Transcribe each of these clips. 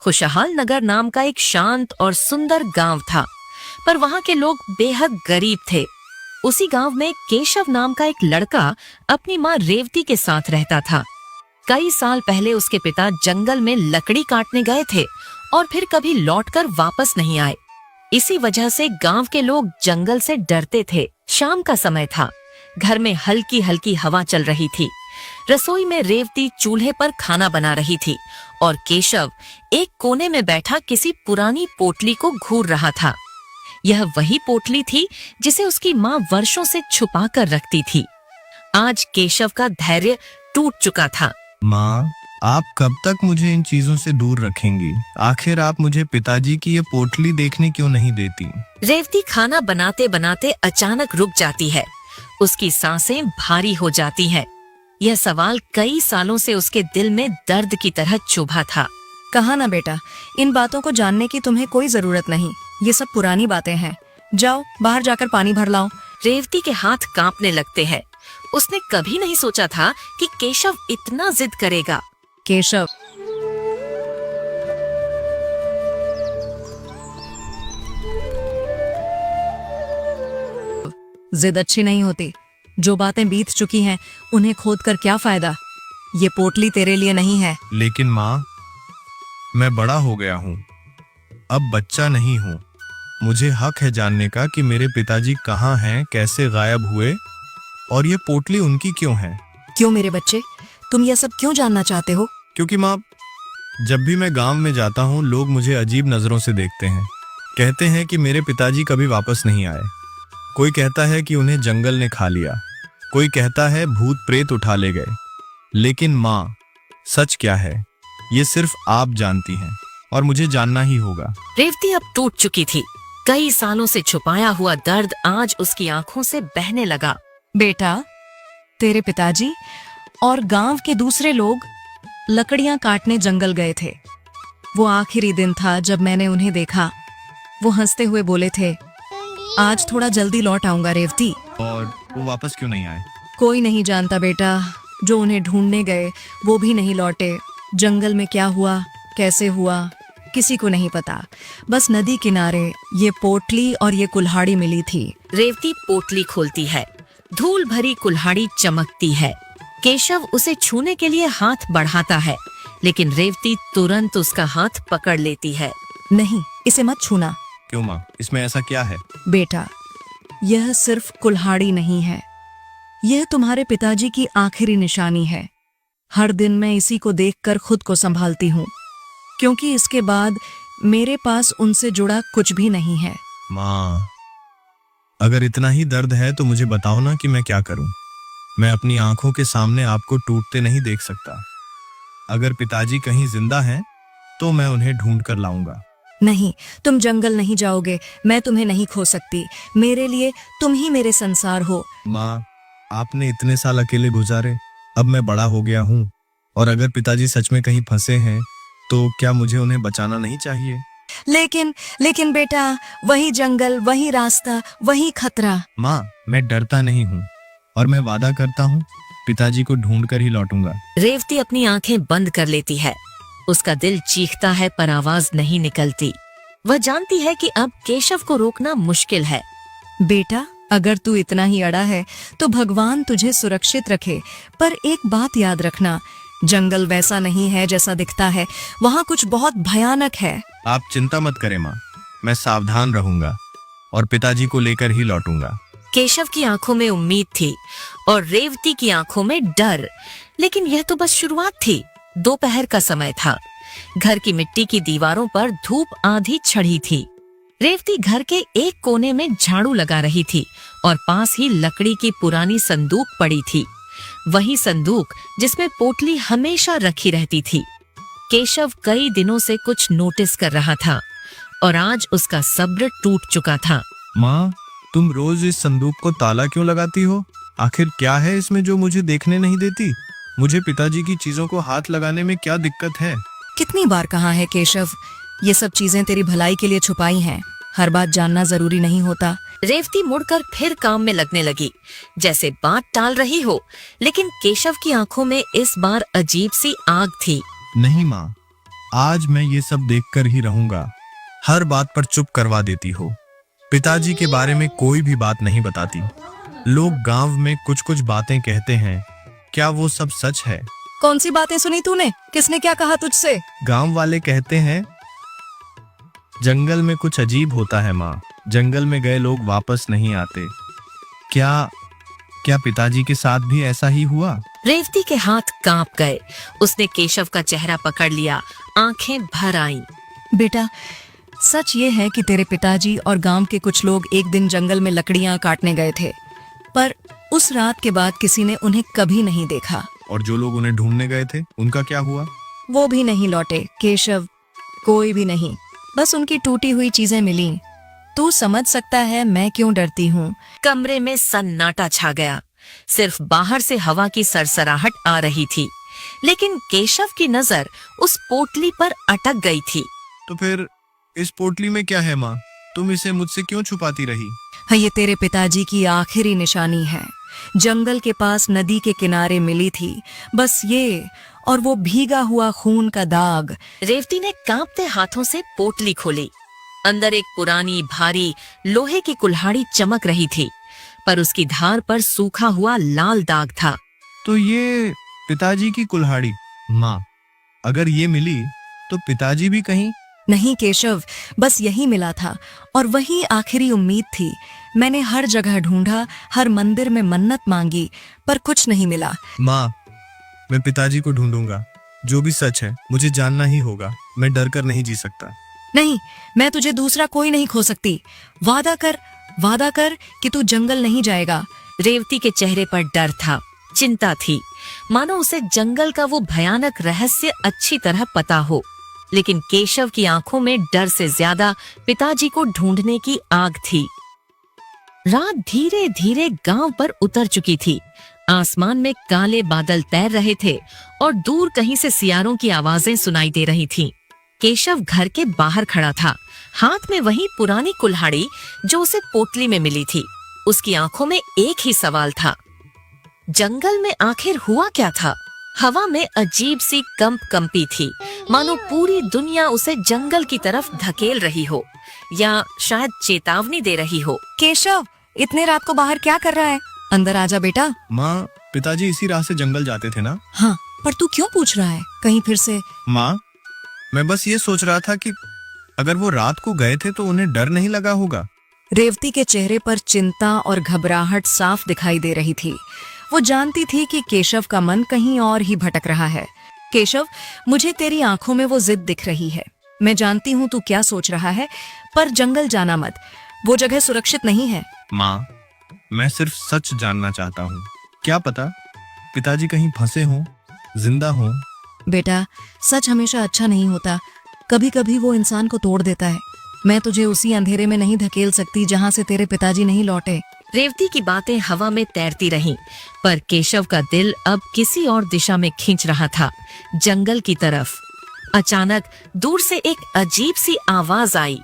खुशहाल नगर नाम का एक शांत और सुंदर गांव था, पर वहां के लोग बेहद गरीब थे। उसी गांव में केशव नाम का एक लड़का अपनी माँ रेवती के साथ रहता था। कई साल पहले उसके पिता जंगल में लकड़ी काटने गए थे और फिर कभी लौटकर वापस नहीं आए। इसी वजह से गांव के लोग जंगल से डरते थे। शाम का समय था। घर में हल्की हल्की हवा चल रही थी। रसोई में रेवती चूल्हे पर खाना बना रही थी और केशव एक कोने में बैठा किसी पुरानी पोटली को घूर रहा था। यह वही पोटली थी जिसे उसकी माँ वर्षों से छुपा कर रखती थी। आज केशव का धैर्य टूट चुका था। माँ, आप कब तक मुझे इन चीजों से दूर रखेंगी? आखिर आप मुझे पिताजी की ये पोटली देखने क्यों नहीं देती? रेवती खाना बनाते बनाते अचानक रुक जाती है। उसकी सांसें भारी हो जाती हैं। यह सवाल कई सालों से उसके दिल में दर्द की तरह चुभा था। कहा ना बेटा, इन बातों को जानने की तुम्हें कोई जरूरत नहीं। ये सब पुरानी बातें हैं। जाओ बाहर जाकर पानी भर लाओ। रेवती के हाथ कांपने लगते हैं। उसने कभी नहीं सोचा था कि केशव इतना जिद करेगा। केशव, जिद अच्छी नहीं होती। जो बातें बीत चुकी हैं उन्हें खोद कर क्या फायदा। ये पोटली तेरे लिए नहीं है। लेकिन माँ, मैं बड़ा हो गया हूँ, अब बच्चा नहीं हूँ। मुझे हक है जानने का कि मेरे पिताजी कहाँ हैं, कैसे गायब हुए, और ये पोटली उनकी क्यों है। क्यों मेरे बच्चे, तुम यह सब क्यों जानना चाहते हो? क्योंकि माँ, जब भी मैं गांव में जाता हूँ लोग मुझे अजीब नजरों से देखते हैं। कहते हैं कि मेरे पिताजी कभी वापस नहीं आए। कोई कहता है कि उन्हें जंगल ने खा लिया। कोई कहता है भूत प्रेत उठा ले गए। लेकिन माँ, सच क्या है ये सिर्फ आप जानती हैं और मुझे जानना ही होगा। रेवती अब टूट चुकी थी। कई सालों से छुपाया हुआ दर्द आज उसकी आंखों से बहने लगा। बेटा, तेरे पिताजी और गांव के दूसरे लोग लकड़ियां काटने जंगल गए थे। वो आखिरी दिन था जब मैंने उन्हें देखा। वो हंसते हुए बोले थे, आज थोड़ा जल्दी लौट आऊंगा रेवती। और वो वापस क्यों नहीं आए? कोई नहीं जानता बेटा। जो उन्हें ढूंढने गए वो भी नहीं लौटे। जंगल में क्या हुआ, कैसे हुआ, किसी को नहीं पता। बस नदी किनारे ये पोटली और ये कुल्हाड़ी मिली थी। रेवती पोटली खोलती है। धूल भरी कुल्हाड़ी चमकती है। केशव उसे छूने के लिए हाथ बढ़ाता है, लेकिन रेवती तुरंत उसका हाथ पकड़ लेती है। नहीं, इसे मत छूना। क्यों माँ, इसमें ऐसा क्या है? बेटा, यह सिर्फ कुल्हाड़ी नहीं है, यह तुम्हारे पिताजी की आखिरी निशानी है। हर दिन मैं इसी को देखकर खुद को संभालती हूँ, क्योंकि इसके बाद मेरे पास उनसे जुड़ा कुछ भी नहीं है। माँ, अगर इतना ही दर्द है तो मुझे बताओ ना कि मैं क्या करूं। मैं अपनी आंखों के सामने आपको टूटते नहीं देख सकता। अगर पिताजी कहीं जिंदा हैं तो मैं उन्हें ढूंढ कर लाऊंगा। नहीं, तुम जंगल नहीं जाओगे। मैं तुम्हें नहीं खो सकती। मेरे लिए तुम ही मेरे संसार हो। माँ, आपने इतने साल अकेले गुजारे, अब मैं बड़ा हो गया हूँ, और अगर पिताजी सच में कहीं फंसे हैं तो क्या मुझे उन्हें बचाना नहीं चाहिए? लेकिन बेटा, वही जंगल, वही रास्ता, वही खतरा। माँ, मैं डरता नहीं हूँ और मैं वादा करता हूँ पिताजी को ढूंढ कर ही लौटूंगा। रेवती अपनी आंखें बंद कर लेती है। उसका दिल चीखता है पर आवाज नहीं निकलती। वह जानती है कि अब केशव को रोकना मुश्किल है। बेटा, अगर तू इतना ही अड़ा है तो भगवान तुझे सुरक्षित रखे। पर एक बात याद रखना, जंगल वैसा नहीं है जैसा दिखता है। वहाँ कुछ बहुत भयानक है। आप चिंता मत करें माँ, मैं सावधान रहूंगा और पिताजी को लेकर ही लौटूंगा। केशव की आंखों में उम्मीद थी और रेवती की आंखों में डर, लेकिन यह तो बस शुरुआत थी। दोपहर का समय था। घर की मिट्टी की दीवारों पर धूप आधी चढ़ी थी। रेवती घर के एक कोने में झाड़ू लगा रही थी और पास ही लकड़ी की पुरानी संदूक पड़ी थी। वही संदूक जिसमें पोटली हमेशा रखी रहती थी। केशव कई दिनों से कुछ नोटिस कर रहा था और आज उसका सब्र टूट चुका था। माँ, तुम रोज इस संदूक को ताला क्यों लगाती हो? आखिर क्या है इसमें जो मुझे देखने नहीं देती? मुझे पिताजी की चीजों को हाथ लगाने में क्या दिक्कत है? कितनी बार कहा है केशव, ये सब चीजें तेरी भलाई के लिए छुपाई हैं। हर बात जानना जरूरी नहीं होता। रेवती मुड़कर फिर काम में लगने लगी, जैसे बात टाल रही हो, लेकिन केशव की आंखों में इस बार अजीब सी आग थी। नहीं माँ, आज मैं ये सब देखकर ही रहूंगा। हर बात पर चुप करवा देती हो। पिताजी के बारे में कोई भी बात नहीं बताती। लोग गांव में कुछ कुछ बातें कहते हैं, क्या वो सब सच है? कौन सी बातें सुनी तूने? किसने क्या कहा तुझसे? गांव वाले कहते हैं जंगल में कुछ अजीब होता है माँ। जंगल में गए लोग वापस नहीं आते। क्या क्या पिताजी के साथ भी ऐसा ही हुआ? रेवती के हाथ कांप गए। उसने केशव का चेहरा पकड़ लिया, आंखें भर आईं। बेटा, सच ये है कि तेरे पिताजी और गांव के कुछ लोग एक दिन जंगल में लकड़ियां काटने गए थे, पर उस रात के बाद किसी ने उन्हें कभी नहीं देखा। और जो लोग उन्हें ढूंढने गए थे उनका क्या हुआ? वो भी नहीं लौटे केशव, कोई भी नहीं। बस उनकी टूटी हुई चीजें मिली। तू समझ सकता है मैं क्यों डरती हूँ। कमरे में सन्नाटा छा गया। सिर्फ बाहर से हवा की सरसराहट आ रही थी, लेकिन केशव की नजर उस पोटली पर अटक गई थी। तो फिर इस पोटली में क्या है माँ? तुम इसे मुझसे क्यों छुपाती रही? हाँ, ये तेरे पिताजी की आखिरी निशानी है। जंगल के पास नदी के किनारे मिली थी, बस ये, और वो भीगा हुआ खून का दाग। रेवती ने कांपते हाथों से पोटली खोली। अंदर एक पुरानी भारी लोहे की कुल्हाड़ी चमक रही थी, पर उसकी धार पर सूखा हुआ लाल दाग था। तो ये पिताजी की कुल्हाड़ी। माँ, अगर ये मिली तो पिताजी भी कहीं? नहीं केशव, बस यही मिला था और वही आखिरी उम्मीद थी। मैंने हर जगह ढूंढा, हर मंदिर में मन्नत मांगी, पर कुछ नहीं मिला। माँ, मैं पिताजी को ढूंढूंगा। जो भी सच है मुझे जानना ही होगा। मैं डर कर नहीं जी सकता। नहीं, मैं तुझे दूसरा कोई नहीं खो सकती। वादा कर कि तू जंगल नहीं जाएगा। रेवती के चेहरे पर डर था, चिंता थी, मानो उसे जंगल का वो भयानक रहस्य अच्छी तरह पता हो। लेकिन केशव की आंखों में डर से ज्यादा पिताजी को ढूंढने की आग थी। रात धीरे धीरे गांव पर उतर चुकी थी। आसमान में काले बादल तैर रहे थे और दूर कहीं से सियारों की आवाजें सुनाई दे रही थीं। केशव घर के बाहर खड़ा था, हाथ में वही पुरानी कुल्हाड़ी जो उसे पोटली में मिली थी। उसकी आंखों में एक ही सवाल था, जंगल में आखिर हुआ क्या था? हवा में अजीब सी कंपी थी, मानो पूरी दुनिया उसे जंगल की तरफ धकेल रही हो, या शायद चेतावनी दे रही हो। केशव, इतने रात को बाहर क्या कर रहा है? अंदर आजा बेटा। माँ, पिताजी इसी राह से जंगल जाते थे ना? हाँ, पर तू क्यों पूछ रहा है? कहीं फिर से? माँ, मैं बस ये सोच रहा था कि अगर वो रात को गए थे तो उन्हें डर नहीं लगा होगा। रेवती के चेहरे पर चिंता और घबराहट साफ दिखाई दे रही थी। वो जानती थी कि केशव का मन कहीं और ही भटक रहा है। केशव, मुझे तेरी आंखों में वो जिद दिख रही है। मैं जानती हूँ तू क्या सोच रहा है, पर जंगल जाना मत। वो जगह सुरक्षित नहीं है। माँ, मैं सिर्फ सच जानना चाहता हूँ। क्या पता पिताजी कहीं फंसे हों, जिंदा हों। बेटा, सच हमेशा अच्छा नहीं होता। कभी कभी वो इंसान को तोड़ देता है। मैं तुझे उसी अंधेरे में नहीं धकेल सकती जहाँ से तेरे पिताजी नहीं लौटे। रेवती की बातें हवा में तैरती रहीं, पर केशव का दिल अब किसी और दिशा में खींच रहा था, जंगल की तरफ। अचानक दूर से एक अजीब सी आवाज आई।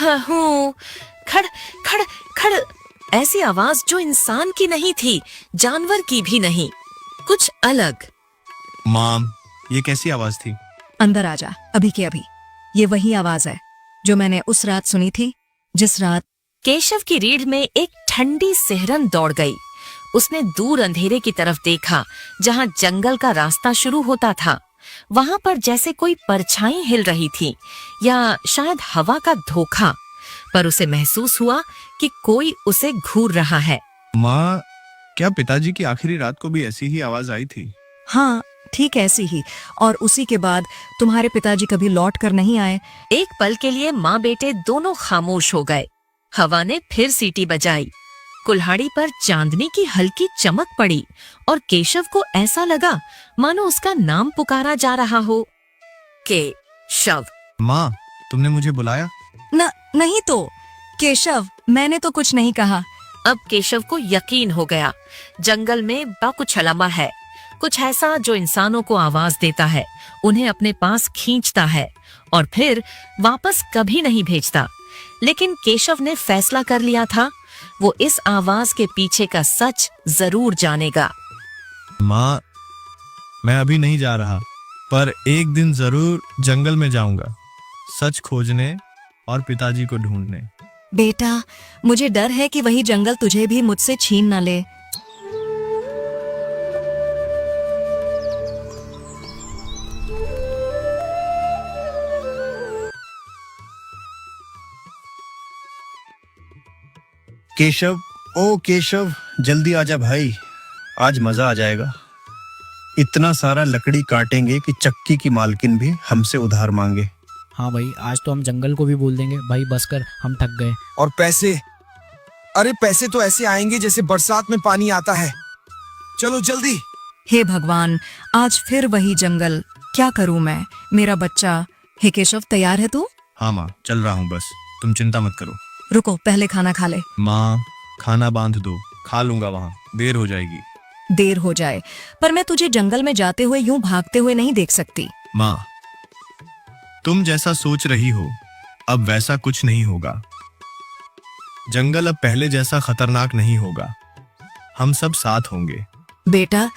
हूँ, खड़ खड़ खड़। ऐसी आवाज जो इंसान की नहीं थी, जानवर की भी नहीं, कुछ अलग। माँ, ये कैसी आवाज थी? अंदर आजा, अभी के अभी। ये वही आवाज है जो मैंने उस रात सुनी थी, जिस रात। केशव की रीढ़ में एक ठंडी सिहरन दौड़ गई। उसने दूर अंधेरे की तरफ देखा, जहां जंगल का रास्ता शुरू होता था। वहां पर जैसे कोई परछाई हिल रही थी, या शायद हवा का धोखा, पर उसे महसूस हुआ कि कोई उसे घूर रहा है। माँ, क्या पिताजी की आखिरी रात को भी ऐसी ही आवाज आई थी? हाँ, ठीक ऐसी ही। और उसी के बाद तुम्हारे पिताजी कभी लौट कर नहीं आए। एक पल के लिए माँ बेटे दोनों खामोश हो गए। हवा ने फिर सीटी बजाई। कुल्हाड़ी पर चांदनी की हल्की चमक पड़ी और केशव को ऐसा लगा मानो उसका नाम पुकारा जा रहा हो। केशव। माँ, तुमने मुझे बुलाया? नहीं तो केशव, मैंने तो कुछ नहीं कहा। अब केशव को यकीन हो गया, जंगल में बाकुछलमा है, कुछ ऐसा जो इंसानों को आवाज देता है, उन्हें अपने पास खींचता है और फिर वापस कभी नहीं भेजता। लेकिन केशव ने फैसला कर लिया था, वो इस आवाज के पीछे का सच जरूर जानेगा। माँ, मैं अभी नहीं जा रहा। पर एक दिन जरूर जंगल में जाऊंगा, सच खोजने और पिताजी को ढूंढने। बेटा, मुझे डर है कि वही जंगल तुझे भी मुझसे छीन न ले। केशव, ओ केशव, जल्दी आजा भाई, आज मजा आ जाएगा। इतना सारा लकड़ी काटेंगे कि चक्की की मालकिन भी हमसे उधार मांगे। हाँ भाई, आज तो हम जंगल को भी बोल देंगे भाई बस कर, हम थक गए। और पैसे, अरे पैसे तो ऐसे आएंगे जैसे बरसात में पानी आता है। चलो जल्दी। हे भगवान, आज फिर वही जंगल। क्या करूं मैं, मेरा बच्चा। हे केशव, तैयार है तू? हाँ माँ, चल रहा हूँ, बस तुम चिंता मत करो। रुको, पहले खाना खा ले। माँ, खाना बांध दो, खा लूंगा, वहाँ देर हो जाएगी। देर हो जाए, पर मैं तुझे जंगल में जाते हुए यूं भागते हुए नहीं देख सकती। माँ, तुम जैसा सोच रही हो अब वैसा कुछ नहीं होगा। जंगल अब पहले जैसा खतरनाक नहीं होगा। हम सब साथ होंगे। बेटा,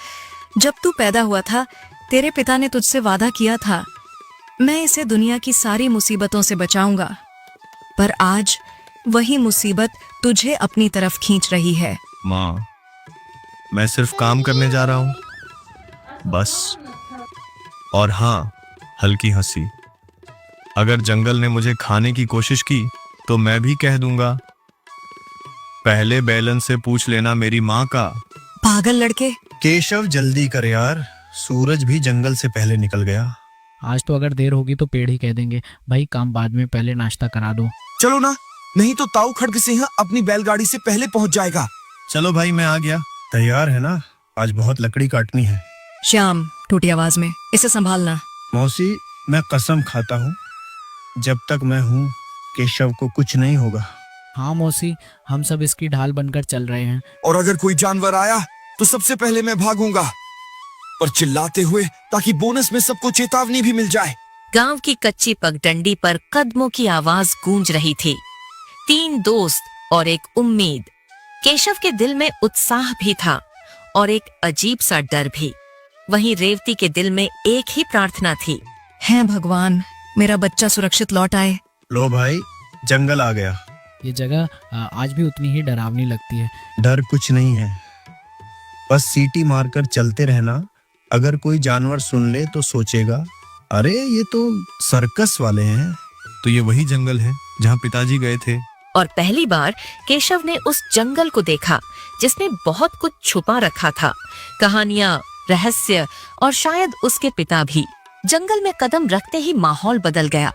जब तू पैदा हुआ था, तेरे पिता ने तुझसे वादा किया था, मैं इसे दुनिया की सारी मुसीबतों से बचाऊंगा। पर आज वही मुसीबत तुझे अपनी तरफ खींच रही है। माँ, मैं सिर्फ काम करने जा रहा हूँ, बस। और हाँ, हल्की हंसी। अगर जंगल ने मुझे खाने की कोशिश की तो मैं भी कह दूंगा, पहले बैलन से पूछ लेना मेरी माँ का। पागल लड़के। केशव, जल्दी कर यार, सूरज भी जंगल से पहले निकल गया। आज तो अगर देर होगी तो पेड़ ही कह देंगे भाई काम बाद में, पहले नाश्ता करा दो। चलो ना, नहीं तो ताऊ खड़ग सिंह अपनी बैलगाड़ी से पहले पहुंच जाएगा। चलो भाई, मैं आ गया। तैयार है ना? आज बहुत लकड़ी काटनी है। श्याम, टूटी आवाज में इसे संभालना। मौसी, मैं कसम खाता हूँ, जब तक मैं हूँ केशव को कुछ नहीं होगा। हाँ मौसी, हम सब इसकी ढाल बनकर चल रहे हैं। और अगर कोई जानवर आया तो सबसे पहले मैं भागूंगा, पर चिल्लाते हुए, ताकि बोनस में सबको चेतावनी भी मिल जाए। गांव की कच्ची पगडंडी पर कदमों की आवाज गूंज रही थी। 3 दोस्त और एक उम्मीद। केशव के दिल में उत्साह भी था और एक अजीब सा डर भी। वहीं रेवती के दिल में एक ही प्रार्थना थी, हे भगवान, मेरा बच्चा सुरक्षित लौट आए। लो भाई, जंगल आ गया। ये जगह आज भी उतनी ही डरावनी लगती है। डर कुछ नहीं है, बस सीटी मारकर चलते रहना। अगर कोई जानवर सुन ले तो सोचेगा, अरे ये तो सर्कस वाले हैं। तो ये वही जंगल है जहाँ पिताजी गए थे। और पहली बार केशव ने उस जंगल को देखा जिसने बहुत कुछ छुपा रखा था, कहानियां, रहस्य और शायद उसके पिता भी। जंगल में कदम रखते ही माहौल बदल गया।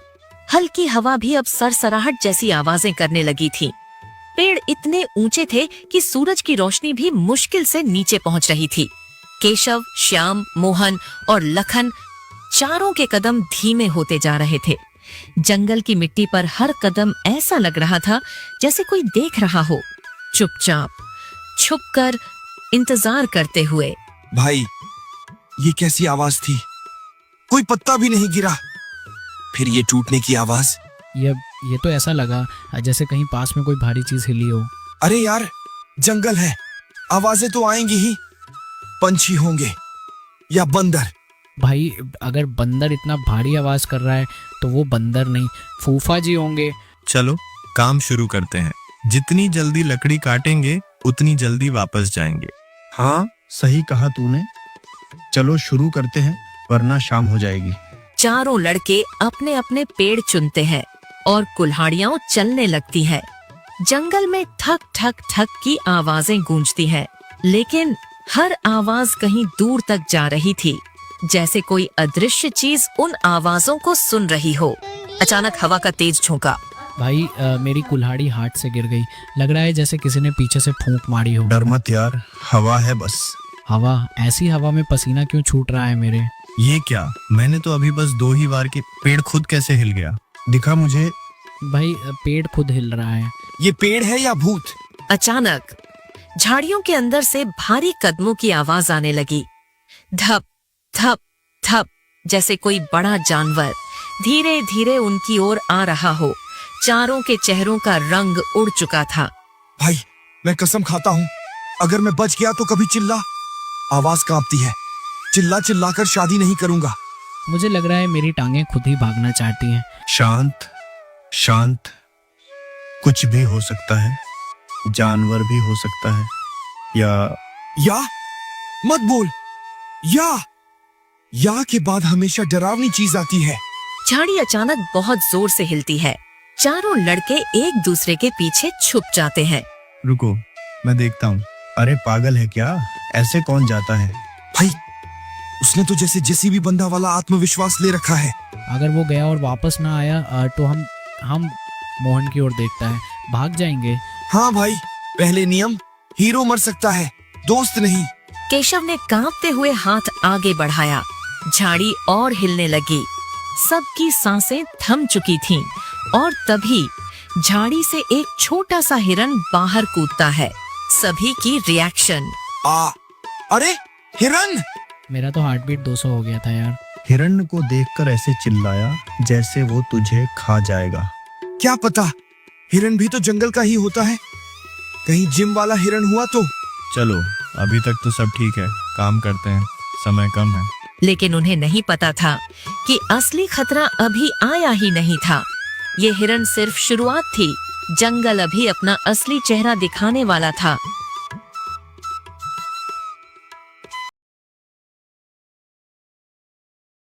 हल्की हवा भी अब सरसराहट जैसी आवाजें करने लगी थी। पेड़ इतने ऊंचे थे कि सूरज की रोशनी भी मुश्किल से नीचे पहुंच रही थी। केशव, श्याम, मोहन और लखन चारों के कदम धीमे होते जा रहे थे। जंगल की मिट्टी पर हर कदम ऐसा लग रहा था जैसे कोई देख रहा हो, चुपचाप, छुपकर, इंतजार करते हुए। भाई, ये कैसी आवाज थी? कोई पत्ता भी नहीं गिरा। फिर ये टूटने की आवाज। ये तो ऐसा लगा जैसे कहीं पास में कोई भारी चीज हिली हो। अरे यार, जंगल है, आवाजें तो आएंगी ही। पंछी होंगे या बंदर। भाई, अगर बंदर इतना भारी आवाज कर रहा है तो वो बंदर नहीं, फूफा जी होंगे। चलो काम शुरू करते हैं। जितनी जल्दी लकड़ी काटेंगे उतनी जल्दी वापस जाएंगे। हाँ, सही कहा तूने। चलो शुरू करते हैं, वरना शाम हो जाएगी। चारों लड़के अपने अपने पेड़ चुनते हैं और कुल्हाड़ियां चलने लगती है। जंगल में ठक ठक ठक की आवाजें गूंजती हैं, लेकिन हर आवाज कहीं दूर तक जा रही थी, जैसे कोई अदृश्य चीज उन आवाजों को सुन रही हो। अचानक हवा का तेज झोंका। भाई, मेरी कुल्हाड़ी हाथ से गिर गई। लग रहा है जैसे किसी ने पीछे से फूंक मारी हो। डर मत यार, हवा है बस। हवा? ऐसी हवा में पसीना क्यों छूट रहा है मेरे? ये क्या, मैंने तो अभी बस 2 ही बार के पेड़ खुद कैसे हिल गया? दिखा मुझे। भाई, पेड़ खुद हिल रहा है। ये पेड़ है या भूत? अचानक झाड़ियों के अंदर से भारी कदमों की आवाज आने लगी। धप धप धप, जैसे कोई बड़ा जानवर धीरे धीरे उनकी ओर आ रहा हो। चारों के चेहरों का रंग उड़ चुका था। भाई, मैं कसम खाता हूँ, अगर मैं बच गया तो कभी चिल्ला। आवाज कांपती है। चिल्ला चिल्ला कर शादी नहीं करूंगा। मुझे लग रहा है मेरी टांगें खुद ही भागना चाहती हैं। शांत शांत, कुछ भी हो सकता है, जानवर भी हो सकता है, या मत बोल। या के बाद हमेशा डरावनी चीज आती है। झाड़ी अचानक बहुत जोर से हिलती है। चारों लड़के एक दूसरे के पीछे छुप जाते हैं। रुको, मैं देखता हूँ। अरे पागल है क्या, ऐसे कौन जाता है? भाई, उसने तो जैसे जेसीबी बंदा वाला आत्मविश्वास ले रखा है। अगर वो गया और वापस ना आया तो हम मोहन की ओर देखता है, भाग जाएंगे। हाँ भाई, पहले नियम, हीरो मर सकता है, दोस्त नहीं। केशव ने कांपते हुए हाथ आगे बढ़ाया। झाड़ी और हिलने लगी। सबकी सांसें थम चुकी थीं और तभी झाड़ी से एक छोटा सा हिरन बाहर कूदता है। सभी की रिएक्शन। अरे हिरन! मेरा तो हार्ट बीट 200 हो गया था यार। हिरन को देखकर ऐसे चिल्लाया जैसे वो तुझे खा जाएगा। क्या पता, हिरन भी तो जंगल का ही होता है। कहीं जिम वाला हिरन हुआ तो। चलो, अभी तक तो सब ठीक है, काम करते हैं, समय कम है। लेकिन उन्हें नहीं पता था कि असली खतरा अभी आया ही नहीं था। ये हिरन सिर्फ शुरुआत थी। जंगल अभी अपना असली चेहरा दिखाने वाला था।